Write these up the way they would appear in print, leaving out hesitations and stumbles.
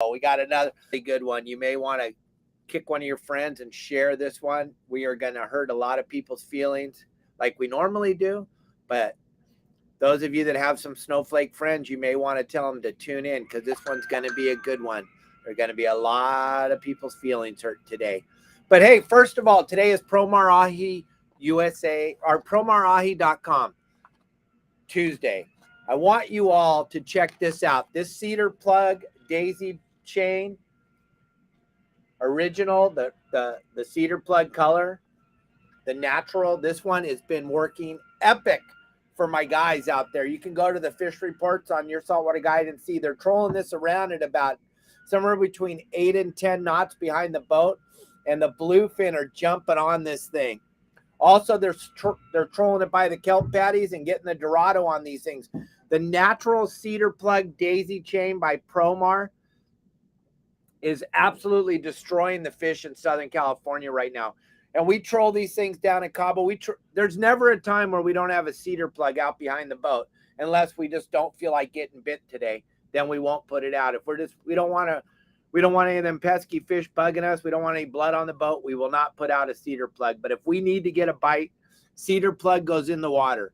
We got another good one. You may want to kick one of your friends and share this one. We are going to hurt a lot of people's feelings like we normally do. But those of you that have some snowflake friends, you may want to tell them to tune in because this one's going to be a good one. There are going to be a lot of people's feelings hurt today. But hey, first of all, today is Promar Ahi USA or PromarAhi.com Tuesday. I want you all to check this out. This cedar plug daisy chain, original, the cedar plug color, the natural. This one has been working epic for my guys out there. You can go to the fish reports on your saltwater guide and see they're trolling this around at about somewhere between 8 and 10 knots behind the boat, and the bluefin are jumping on this thing. Also, they're trolling it by the kelp patties and getting the Dorado on these things. The natural cedar plug daisy chain by Promar is absolutely destroying the fish in Southern California right now. And we troll these things down in Cabo. There's never a time where we don't have a cedar plug out behind the boat, unless we just don't feel like getting bit today. Then we won't put it out. If we don't want any of them pesky fish bugging us. We don't want any blood on the boat. We will not put out a cedar plug. But if we need to get a bite, cedar plug goes in the water.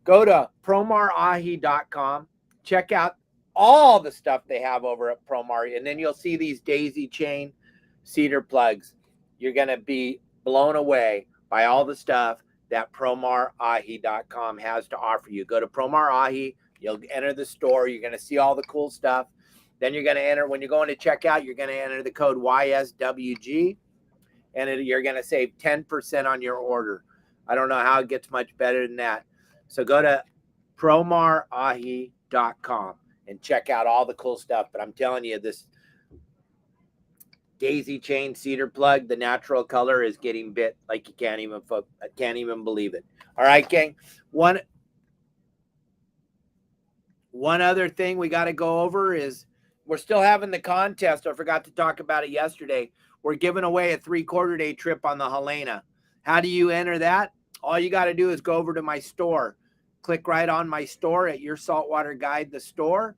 Go to PromarAhi.com. Check out all the stuff they have over at Promar, and then you'll see these daisy chain cedar plugs. You're going to be blown away by all the stuff that PromarAhi.com has to offer you. Go to PromarAhi. You'll enter the store. You're going to see all the cool stuff. Then you're going to enter, when you're going to check out, you're going to enter the code YSWG, and you're going to save 10% on your order. I don't know how it gets much better than that. So go to PromarAhi.com and check out all the cool stuff. But I'm telling you, this daisy chain cedar plug, the natural color, is getting bit like you can't even believe it. All right, gang. One other thing we got to go over is we're still having the contest. I forgot to talk about it yesterday. We're giving away a 3/4 day trip on the Helena. How do you enter that? All you got to do is go over to my store. Click right on my store at Your Saltwater Guide, the store.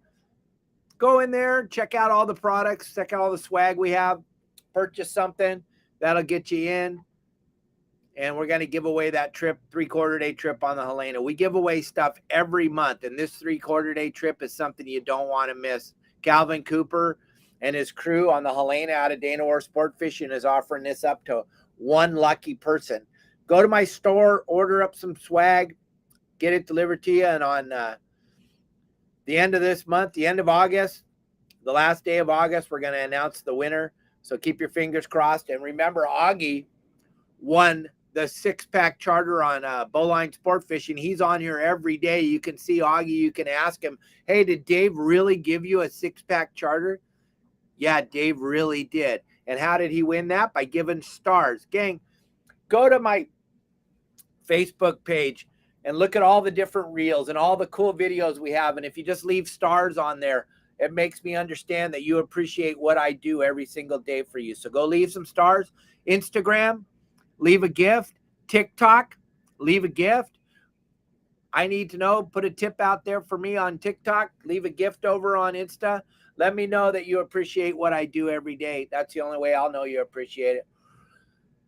Go in there, check out all the products, check out all the swag we have, purchase something. That'll get you in. And we're going to give away that trip, 3/4 day trip on the Helena. We give away stuff every month, and this 3/4 day trip is something you don't want to miss. Calvin Cooper and his crew on the Helena out of Dana Orr Sport Fishing is offering this up to one lucky person. Go to my store, order up some swag, get it delivered to you, and on the end of this month, the end of August, the last day of August, we're going to announce the winner. So keep your fingers crossed. And remember, Augie won the 6-pack charter on Bowline Sport Fishing. He's on here every day. You can see Augie. You can ask him, hey, did Dave really give you a 6-pack charter? Yeah, Dave really did. And how did he win that? By giving stars. Gang, go to my Facebook page and look at all the different reels and all the cool videos we have. And if you just leave stars on there, it makes me understand that you appreciate what I do every single day for you. So go leave some stars. Instagram, leave a gift. TikTok, leave a gift. I need to know, put a tip out there for me on TikTok. Leave a gift over on Insta. Let me know that you appreciate what I do every day. That's the only way I'll know you appreciate it.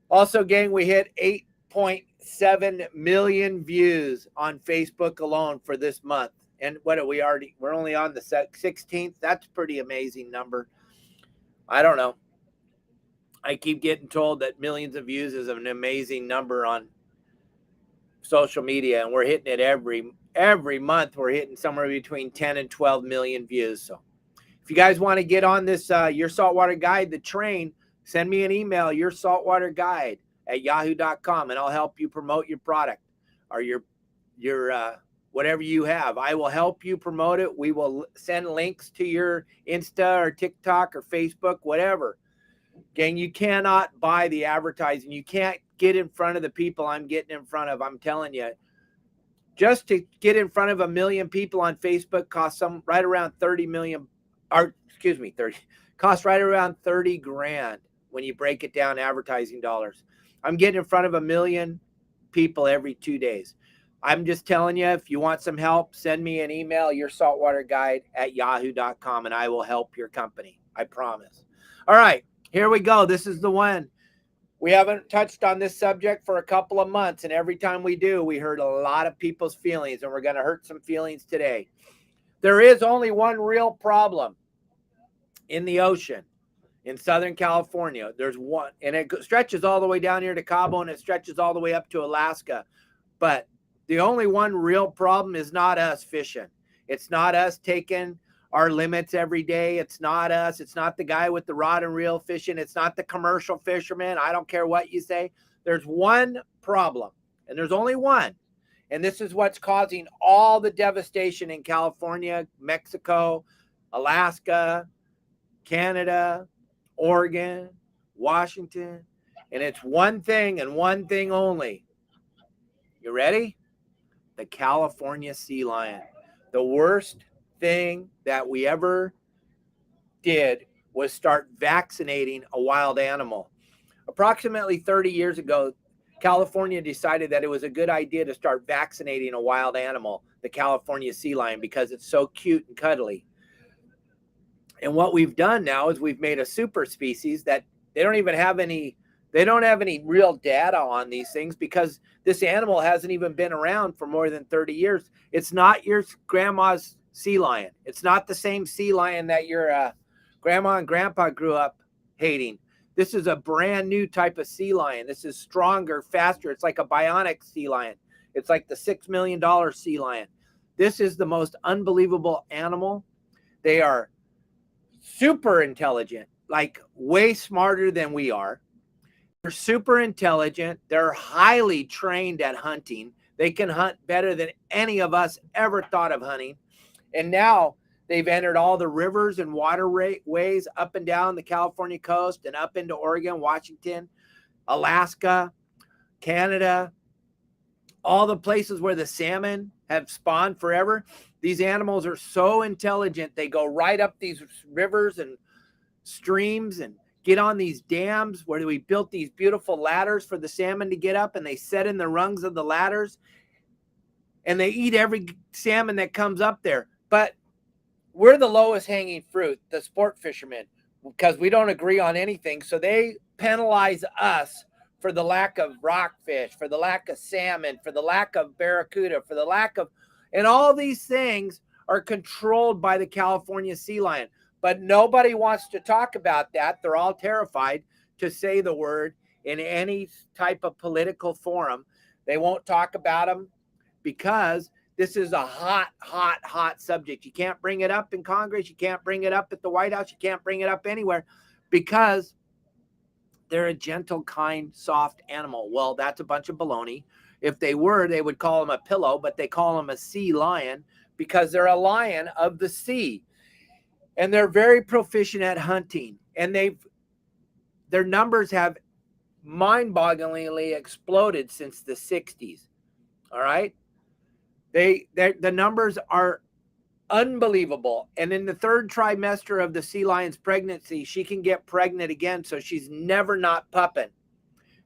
Also, gang, we hit 8.7 million views on Facebook alone for this month. And what are we already? We're only on the 16th. That's a pretty amazing number. I don't know. I keep getting told that millions of views is an amazing number on social media, and we're hitting it every month. We're hitting somewhere between 10 and 12 million views. So if you guys want to get on this Your Saltwater Guide, the train, send me an email, yoursaltwaterguide@yahoo.com, and I'll help you promote your product or your whatever you have. I will help you promote it. We will send links to your Insta or TikTok or Facebook, whatever. Gang, you cannot buy the advertising. You can't get in front of the people I'm getting in front of. I'm telling you, just to get in front of 1 million people on Facebook costs right around 30 million, or excuse me, costs right around 30 grand when you break it down advertising dollars. I'm getting in front of 1 million people every 2 days. I'm just telling you, if you want some help, send me an email, yoursaltwaterguide@yahoo.com, and I will help your company. I promise. All right, here we go. This is the one. We haven't touched on this subject for a couple of months, and every time we do, we hurt a lot of people's feelings, and we're going to hurt some feelings today. There is only one real problem in the ocean in Southern California. There's one, and it stretches all the way down here to Cabo, and it stretches all the way up to Alaska. But the only one real problem is not us fishing. It's not us taking our limits every day. It's not us. It's not the guy with the rod and reel fishing. It's not the commercial fisherman. I don't care what you say. There's one problem, and there's only one. And this is what's causing all the devastation in California, Mexico, Alaska, Canada, Oregon, Washington. And it's one thing and one thing only. You ready? The California sea lion. The worst thing that we ever did was start vaccinating a wild animal. Approximately 30 years ago, California decided that it was a good idea to start vaccinating a wild animal, the California sea lion, because it's so cute and cuddly. And what we've done now is we've made a super species that they don't have any real data on these things, because this animal hasn't even been around for more than 30 years. It's not your grandma's sea lion. It's not the same sea lion that your grandma and grandpa grew up hating. This is a brand new type of sea lion. This is stronger, faster. It's like a bionic sea lion. It's like the $6 million sea lion. This is the most unbelievable animal. They are super intelligent, like way smarter than we are. They're super intelligent. They're highly trained at hunting. They can hunt better than any of us ever thought of hunting. And now they've entered all the rivers and waterways up and down the California coast and up into Oregon, Washington, Alaska, Canada, all the places where the salmon have spawned forever. These animals are so intelligent. They go right up these rivers and streams and get on these dams where we built these beautiful ladders for the salmon to get up, and they set in the rungs of the ladders, and they eat every salmon that comes up there. But we're the lowest hanging fruit, the sport fishermen, because we don't agree on anything. So they penalize us for the lack of rockfish, for the lack of salmon, for the lack of barracuda, for the lack of, and all these things are controlled by the California sea lion. But nobody wants to talk about that. They're all terrified to say the word in any type of political forum. They won't talk about them because this is a hot subject. You can't bring it up in Congress. You can't bring it up at the White House. You can't bring it up anywhere because they're a gentle, kind, soft animal. Well, that's a bunch of baloney. If they were, they would call them a pillow, but they call them a sea lion because they're a lion of the sea. And they're very proficient at hunting. And their numbers have mind-bogglingly exploded since the 60s. All right? The numbers are unbelievable. And in the third trimester of the sea lion's pregnancy, she can get pregnant again, so she's never not pupping.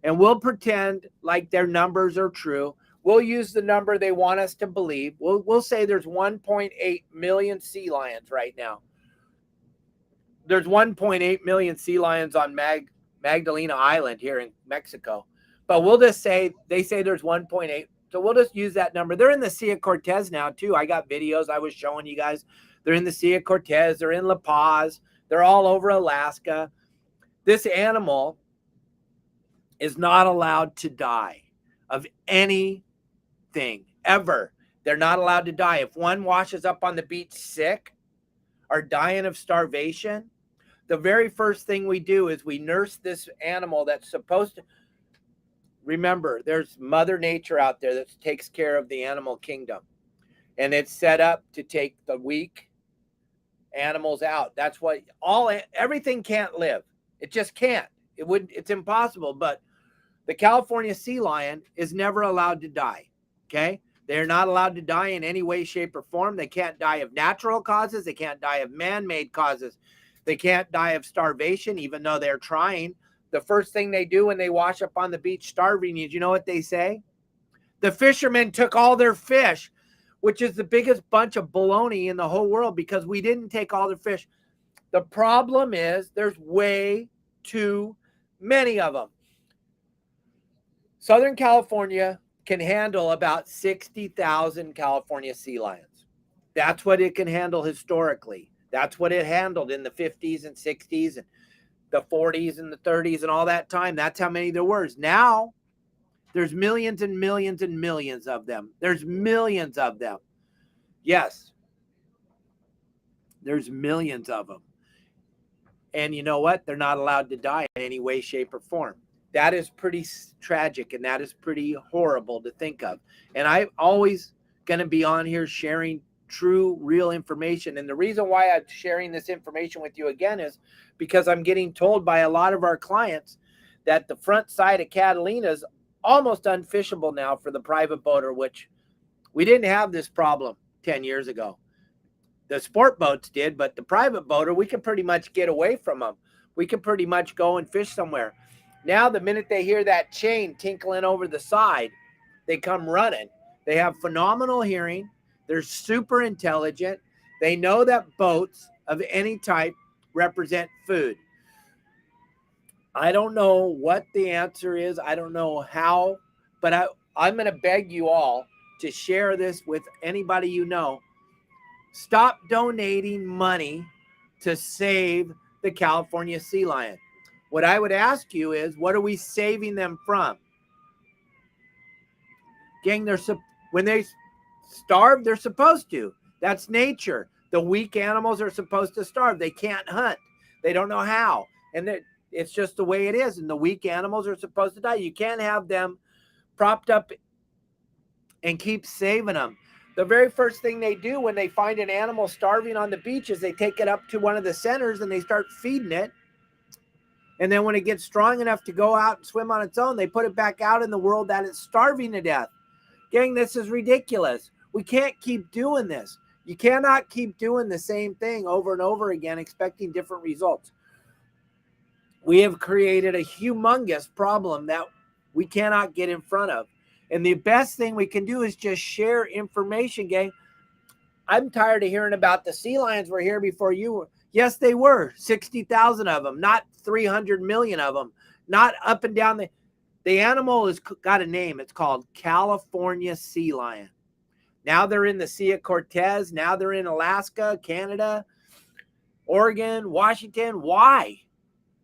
And we'll pretend like their numbers are true. We'll use the number they want us to believe. We'll say there's 1.8 million sea lions right now. There's 1.8 million sea lions on Magdalena Island here in Mexico. But we'll just say, they say there's 1.8. So we'll just use that number. They're in the Sea of Cortez now, too. I got videos I was showing you guys. They're in the Sea of Cortez. They're in La Paz. They're all over Alaska. This animal is not allowed to die of anything, ever. They're not allowed to die. If one washes up on the beach sick or dying of starvation, the very first thing we do is we nurse this animal that's supposed to. Remember, there's Mother Nature out there that takes care of the animal kingdom. And it's set up to take the weak animals out. That's what everything can't live. It just can't. It's impossible. But the California sea lion is never allowed to die. Okay? They're not allowed to die in any way, shape, or form. They can't die of natural causes. They can't die of man-made causes. They can't die of starvation, even though they're trying. The first thing they do when they wash up on the beach starving is, you know what they say? The fishermen took all their fish, which is the biggest bunch of baloney in the whole world, because we didn't take all the fish. The problem is there's way too many of them. Southern California can handle about 60,000 California sea lions. That's what it can handle historically. That's what it handled in the 50s and 60s and the 40s and the 30s and all that time. That's how many there were. Now, there's millions and millions and millions of them. There's millions of them. Yes, there's millions of them. And you know what? They're not allowed to die in any way, shape, or form. That is pretty tragic, and that is pretty horrible to think of. And I'm always going to be on here sharing true, real information. And the reason why I'm sharing this information with you again is because I'm getting told by a lot of our clients that the front side of Catalina is almost unfishable now for the private boater, which we didn't have this problem 10 years ago. The sport boats did, but the private boater, we can pretty much get away from them. We can pretty much go and fish somewhere. Now, the minute they hear that chain tinkling over the side, they come running. They have phenomenal hearing. They're super intelligent. They know that boats of any type represent food. I don't know what the answer is. I don't know how, but I'm going to beg you all to share this with anybody you know. Stop donating money to save the California sea lion. What I would ask you is, what are we saving them from? Gang, when they starve, they're supposed to. That's nature. The weak animals are supposed to starve. They can't hunt. They don't know how. And it's just the way it is. And the weak animals are supposed to die. You can't have them propped up and keep saving them. The very first thing they do when they find an animal starving on the beach is they take it up to one of the centers and they start feeding it. And then when it gets strong enough to go out and swim on its own, they put it back out in the world that it's starving to death. Gang, this is ridiculous. We can't keep doing this. You cannot keep doing the same thing over and over again, expecting different results. We have created a humongous problem that we cannot get in front of. And the best thing we can do is just share information, gang. I'm tired of hearing about the sea lions were here before you were. Yes, they were. 60,000 of them, not 300 million of them, not up and down. The animal has got a name. It's called California sea lion. Now they're in the Sea of Cortez. Now they're in Alaska, Canada, Oregon, Washington. Why?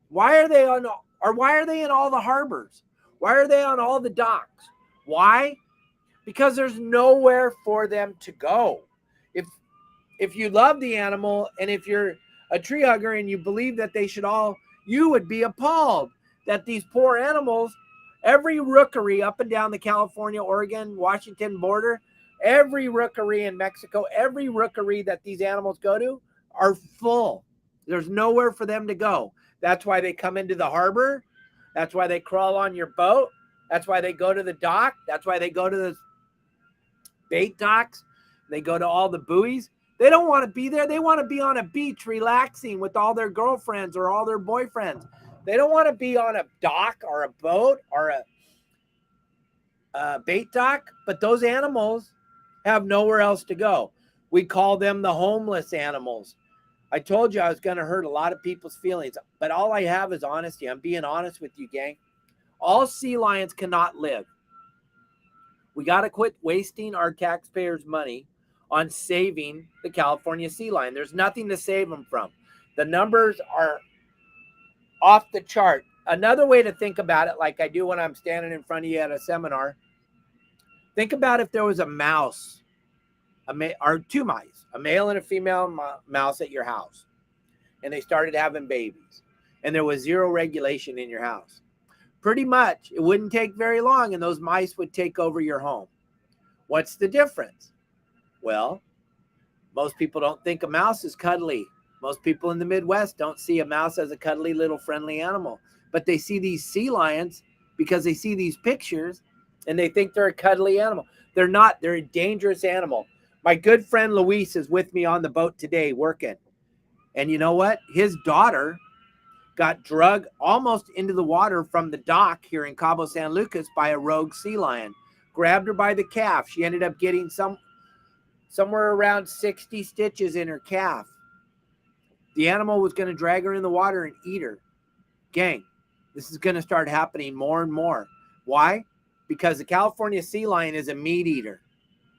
Why are they in all the harbors? Why are they on all the docks? Why? Because there's nowhere for them to go. If you love the animal and if you're a tree hugger and you believe that they should all, you would be appalled that these poor animals, every rookery up and down the California, Oregon, Washington border, every rookery in Mexico, every rookery that these animals go to are full. There's nowhere for them to go. That's why they come into the harbor. That's why they crawl on your boat. That's why they go to the dock. That's why they go to the bait docks. They go to all the buoys. They don't want to be there. They want to be on a beach relaxing with all their girlfriends or all their boyfriends. They don't want to be on a dock or a boat or a bait dock. But those animals have nowhere else to go. We call them the homeless animals. I told you I was going to hurt a lot of people's feelings, but all I have is honesty. I'm being honest with you, gang. All sea lions cannot live. We got to quit wasting our taxpayers' money on saving the California sea lion. There's nothing to save them from. The numbers are off the chart. Another way to think about it, like I do when I'm standing in front of you at a seminar, think about if there was a mouse, or two mice, a male and a female mouse at your house, and they started having babies, and there was zero regulation in your house. Pretty much, it wouldn't take very long, and those mice would take over your home. What's the difference? Well, most people don't think a mouse is cuddly. Most people in the Midwest don't see a mouse as a cuddly little friendly animal. But they see these sea lions because they see these pictures and they think they're a cuddly animal. They're not. They're a dangerous animal. My good friend Luis is with me on the boat today working. And you know what? His daughter got dragged almost into the water from the dock here in Cabo San Lucas by a rogue sea lion. Grabbed her by the calf. She ended up getting somewhere around 60 stitches in her calf. The animal was going to drag her in the water and eat her. Gang, this is going to start happening more and more. Why? Because the California sea lion is a meat eater.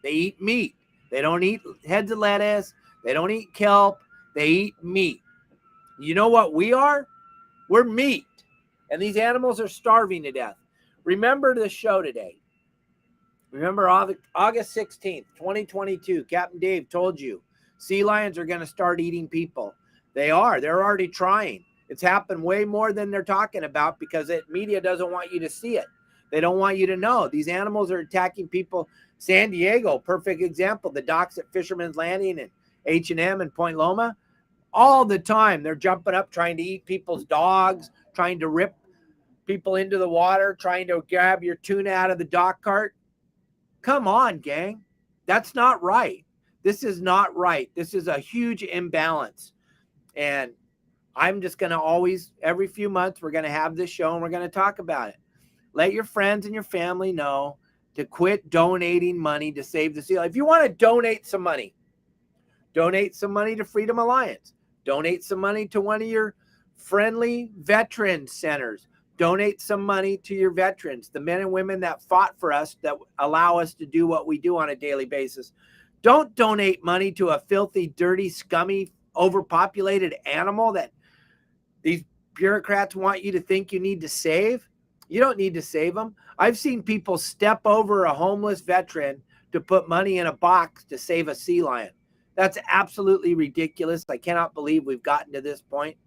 They eat meat. They don't eat heads of lettuce. They don't eat kelp. They eat meat. You know what we are? We're meat. And these animals are starving to death. Remember the show today. Remember August 16th, 2022, Captain Dave told you sea lions are going to start eating people. They are. They're already trying. It's happened way more than they're talking about because the media doesn't want you to see it. They don't want you to know. These animals are attacking people. San Diego, perfect example. The docks at Fisherman's Landing and H&M and Point Loma, all the time they're jumping up trying to eat people's dogs, trying to rip people into the water, trying to grab your tuna out of the dock cart. Come on, gang. That's not right. This is not right. This is a huge imbalance. And I'm just going to always, every few months, we're going to have this show and we're going to talk about it. Let your friends and your family know to quit donating money to save the sea lion. If you want to donate some money to Freedom Alliance. Donate some money to one of your friendly veteran centers. Donate some money to your veterans, the men and women that fought for us, that allow us to do what we do on a daily basis. Don't donate money to a filthy, dirty, scummy, overpopulated animal that these bureaucrats want you to think you need to save. You don't need to save them. I've seen people step over a homeless veteran to put money in a box to save a sea lion. That's absolutely ridiculous. I cannot believe we've gotten to this point.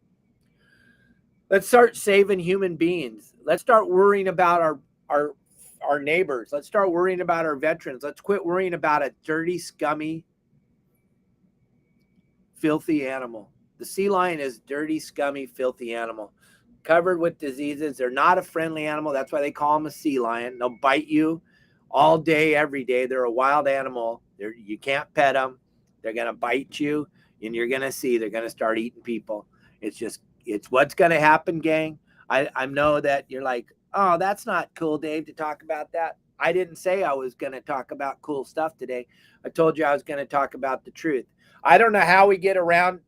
Let's start saving human beings. Let's start worrying about our neighbors. Let's start worrying about our veterans. Let's quit worrying about a dirty, scummy, filthy animal. The sea lion is dirty, scummy, filthy animal, covered with diseases. They're not a friendly animal. That's why they call them a sea lion. They'll bite you all day, every day. They're a wild animal. You can't pet them. They're going to bite you, and you're going to see they're going to start eating people. It's what's going to happen, gang. I know that you're like, oh, that's not cool, Dave, to talk about that. I didn't say I was going to talk about cool stuff today. I told you I was going to talk about the truth. I don't know how we get around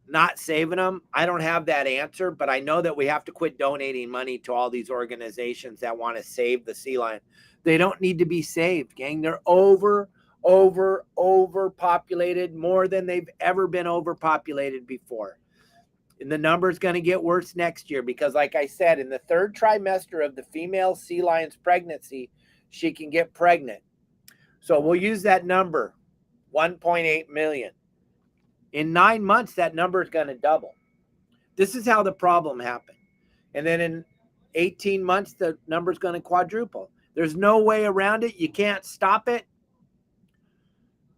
not saving them. I don't have that answer, but I know that we have to quit donating money to all these organizations that want to save the sea lion. They don't need to be saved, gang. They're overpopulated, more than they've ever been overpopulated before. And the number is going to get worse next year because, like I said, in the third trimester of the female sea lion's pregnancy, she can get pregnant. So we'll use that number, 1.8 million. In 9 months, that number is going to double. This is how the problem happened. And then in 18 months, the number is going to quadruple. There's no way around it. You can't stop it.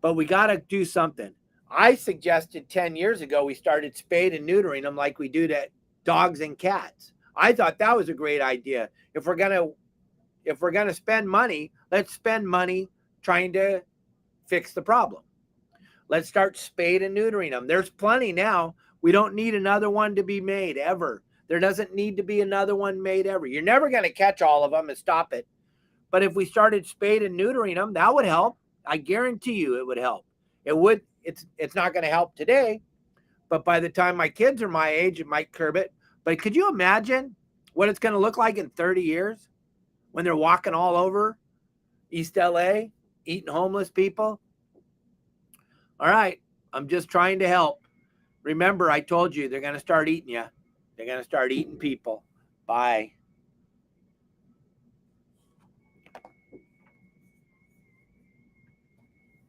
But we got to do something. I suggested 10 years ago we started spaying and neutering them like we do to dogs and cats. I thought that was a great idea. If we're gonna spend money, let's spend money trying to fix the problem. Let's start spaying and neutering them. There's plenty now. We don't need another one to be made ever. There doesn't need to be another one made ever. You're never going to catch all of them and stop it. But if we started spaying and neutering them, that would help. I guarantee you it would help. It would. It's not going to help today, but by the time my kids are my age, it might curb it. But could you imagine what it's going to look like in 30 years when they're walking all over East LA, eating homeless people? All right, I'm just trying to help. Remember, I told you they're going to start eating you. They're going to start eating people. Bye.